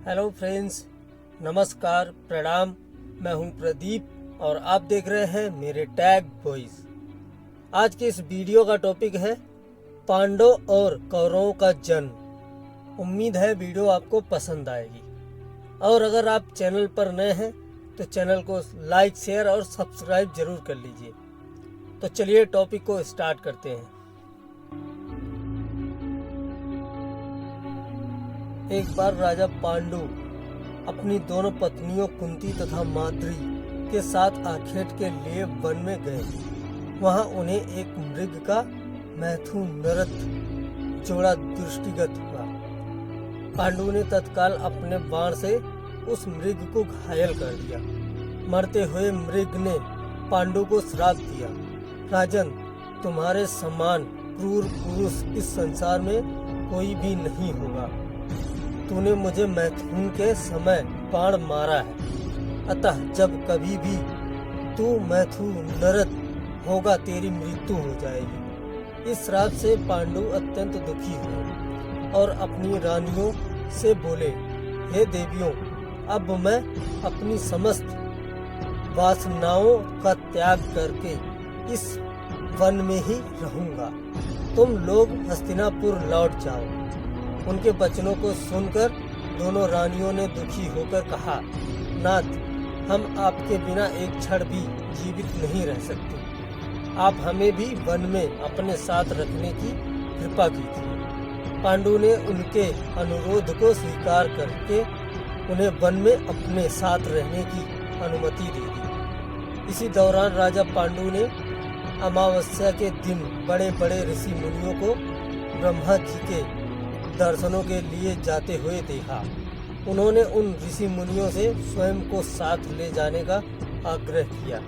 Hello friends, नमस्कार, प्रणाम। मैं हूं प्रदीप और आप देख रहे हैं मेरे टैग वॉइस। आज के इस वीडियो का टॉपिक है पांडव और कौरवों का जन्म। उम्मीद है वीडियो आपको पसंद आएगी और अगर आप चैनल पर नए हैं तो चैनल को लाइक, शेयर और सब्सक्राइब जरूर कर लीजिए। तो चलिए टॉपिक को स्टार्ट करते हैं। एक बार राजा पांडु अपनी दोनों पत्नियों कुंती तथा माद्री के साथ आखेट के लिए वन में गए। वहां उन्हें एक मृग का मैथुन नरत जोड़ा दृष्टिगत हुआ। पांडु ने तत्काल अपने बाण से उस मृग को घायल कर दिया। मरते हुए मृग ने पांडु को श्राप दिया, राजन, तुम्हारे समान क्रूर पुरुष इस संसार में कोई भी नहीं होगा। तूने मुझे मैथुन के समय बाण मारा है, अतः जब कभी भी तू मैथुन नरत होगा तेरी मृत्यु हो जाएगी। इस श्राप से पांडु अत्यंत दुखी हुए और अपनी रानियों से बोले, हे देवियों, अब मैं अपनी समस्त वासनाओं का त्याग करके इस वन में ही रहूंगा। तुम लोग हस्तिनापुर लौट जाओ। उनके वचनों को सुनकर दोनों रानियों ने दुखी होकर कहा, नाथ, हम आपके बिना एक क्षण भी जीवित नहीं रह सकते। आप हमें भी वन में अपने साथ रखने की कृपा की थी। पांडु ने उनके अनुरोध को स्वीकार करके उन्हें वन में अपने साथ रहने की अनुमति दे दी। इसी दौरान राजा पांडु ने अमावस्या के दिन बड़े बड़े ऋषि मुनियों को ब्रह्मा जी के दर्शनों के लिए जाते हुए देखा। उन्होंने उन ऋषि मुनियों से स्वयं को साथ ले जाने का आग्रह किया।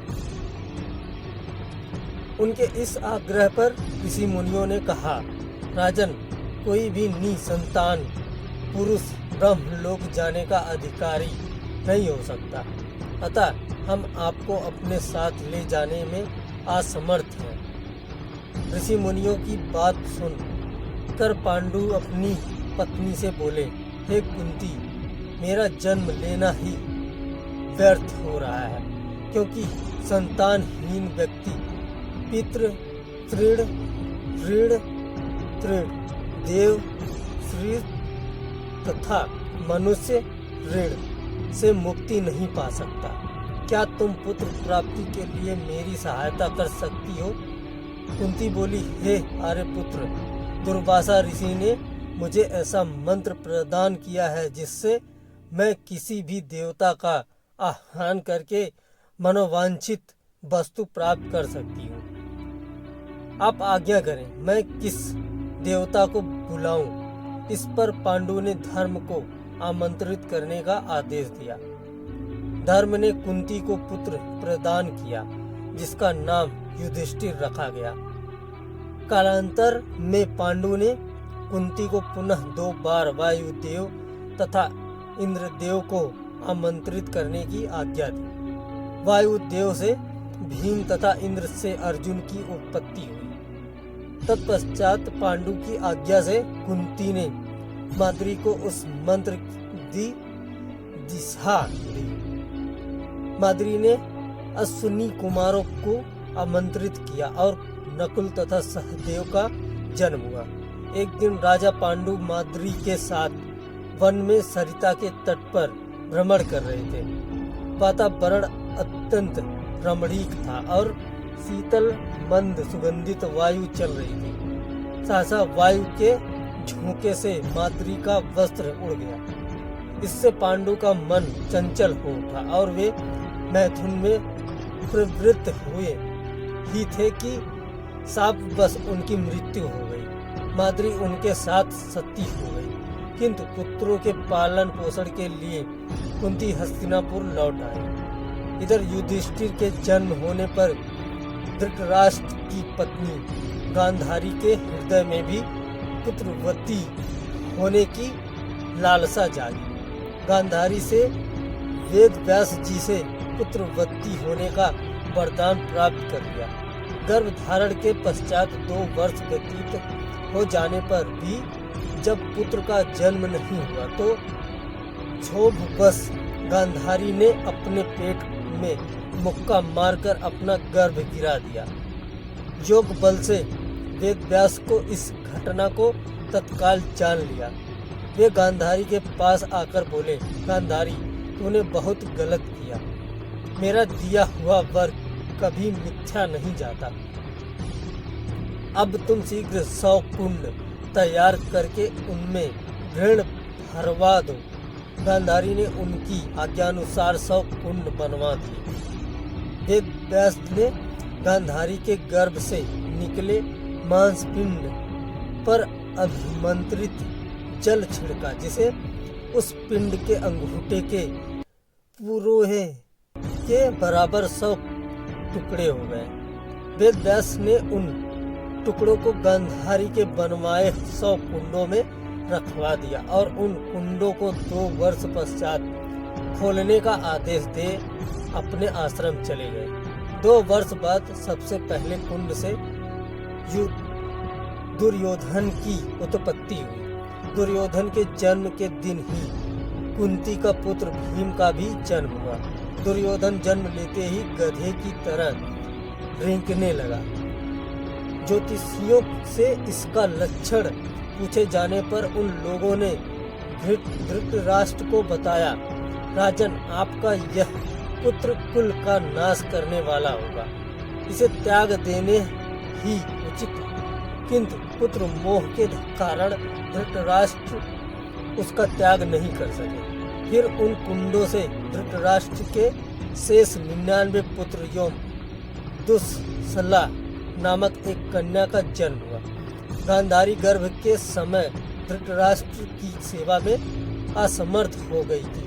उनके इस आग्रह पर ऋषि मुनियों ने कहा, राजन, कोई भी निसंतान पुरुष ब्रह्मलोक जाने का अधिकारी नहीं हो सकता, अतः हम आपको अपने साथ ले जाने में असमर्थ हैं। ऋषि मुनियों की बात सुन कर पांडु अपनी पत्नी से बोले, हे कुंती, मेरा जन्म लेना ही व्यर्थ हो रहा है, क्योंकि संतानहीन व्यक्ति पितृ तृण ऋण तृण देव श्री तथा मनुष्य ऋण से मुक्ति नहीं पा सकता। क्या तुम पुत्र प्राप्ति के लिए मेरी सहायता कर सकती हो? कुंती बोली, हे आर्यपुत्र, दुर्वासा ऋषि ने मुझे ऐसा मंत्र प्रदान किया है जिससे मैं किसी भी देवता का आह्वान करके मनोवांछित वस्तु प्राप्त कर सकती हूँ। आप आज्ञा करें, मैं किस देवता को बुलाऊं? इस पर पांडु ने धर्म को आमंत्रित करने का आदेश दिया। धर्म ने कुंती को पुत्र प्रदान किया जिसका नाम युधिष्ठिर रखा गया। कालांतर में पांडु ने कुंती को पुनः 2 बार वायुदेव तथा इंद्रदेव को आमंत्रित करने की आज्ञा दी। वायुदेव से भीम तथा इंद्र से अर्जुन की उत्पत्ति हुई। तत्पश्चात पांडु की आज्ञा से कुंती ने माद्री को उस मंत्र की दिशा दी। माद्री ने अश्विनी कुमारों को आमंत्रित किया और नकुल तथा सहदेव का जन्म हुआ। एक दिन राजा पांडु माद्री के साथ वन में सरिता के तट पर भ्रमण कर रहे थे। वातावरण अत्यंत रमणीक था और शीतल मंद सुगंधित वायु चल रही थी। सहसा वायु के झोंके से माद्री का वस्त्र उड़ गया। इससे पांडु का मन चंचल हो उठा और वे मैथुन में प्रवृत्त हुए ही थे कि साप बस उनकी मृत्यु हो गई। माद्री उनके साथ सती हो गई, किंतु पुत्रों के पालन पोषण के लिए कुंती हस्तिनापुर लौट आई। इधर युधिष्ठिर के जन्म होने पर धृतराष्ट्र की पत्नी गांधारी के हृदय में भी पुत्रवती होने की लालसा जागी। गांधारी से वेद व्यास जी से पुत्रवती होने का वरदान प्राप्त कर लिया। गर्भ धारण के पश्चात 2 वर्ष व्यतीत हो जाने पर भी जब पुत्र का जन्म नहीं हुआ तो क्षोभवश गांधारी ने अपने पेट में मुक्का मारकर अपना गर्भ गिरा दिया। योग बल से वेदव्यास को इस घटना को तत्काल जान लिया। वे गांधारी के पास आकर बोले, गांधारी, तूने बहुत गलत किया। मेरा दिया हुआ वर कभी मिथ्या नहीं जाता। अब तुम शीघ्र 100 कुंड तैयार करके उनमें ऋण भरवा दो। गांधारी ने उनकी आज्ञानुसार 100 कुंड बनवा दिए। वेदव्यास ने गांधारी के गर्भ से निकले मांसपिंड पर अभिमंत्रित जल छिड़का, जिसे उस पिंड के अंगूठे के पुरोहे के बराबर 100 टुकड़े हो गए। वेदव्यास ने उन टुकड़ों को गांधारी के बनवाए 100 कुंडों में रखवा दिया और उन कुंडों को 2 वर्ष पश्चात खोलने का आदेश दे अपने आश्रम चले गए। 2 वर्ष बाद सबसे पहले कुंड से दुर्योधन की उत्पत्ति हुई। दुर्योधन के जन्म के दिन ही कुंती का पुत्र भीम का भी जन्म हुआ। दुर्योधन जन्म लेते ही गधे की तरह रेंकने लगा। ज्योतिषियों से इसका लक्षण पूछे जाने पर उन लोगों ने धृतराष्ट्र को बताया, राजन, आपका यह पुत्र कुल का नाश करने वाला होगा, इसे त्याग देने ही उचित है। किंतु पुत्र मोह के कारण धृतराष्ट्र उसका त्याग नहीं कर सके। फिर उन कुंडों से धृतराष्ट्र के शेष 99 पुत्र एवं दुस्सला नामक एक कन्या का जन्म हुआ। गांधारी गर्भ के समय धृतराष्ट्र की सेवा में असमर्थ हो गई थी,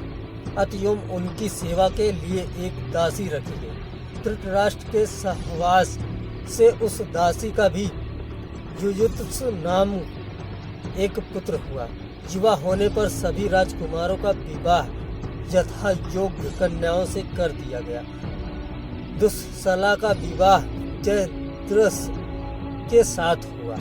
अतएव उनकी सेवा के लिए एक दासी रखी गई। धृतराष्ट्र के सहवास से उस दासी का भी युयुत्सु नाम एक पुत्र हुआ। युवा होने पर सभी राजकुमारों का विवाह यथा योग्य कन्याओं से कर दिया गया। दुस्सला का विवाह जयद्रथ के साथ हुआ।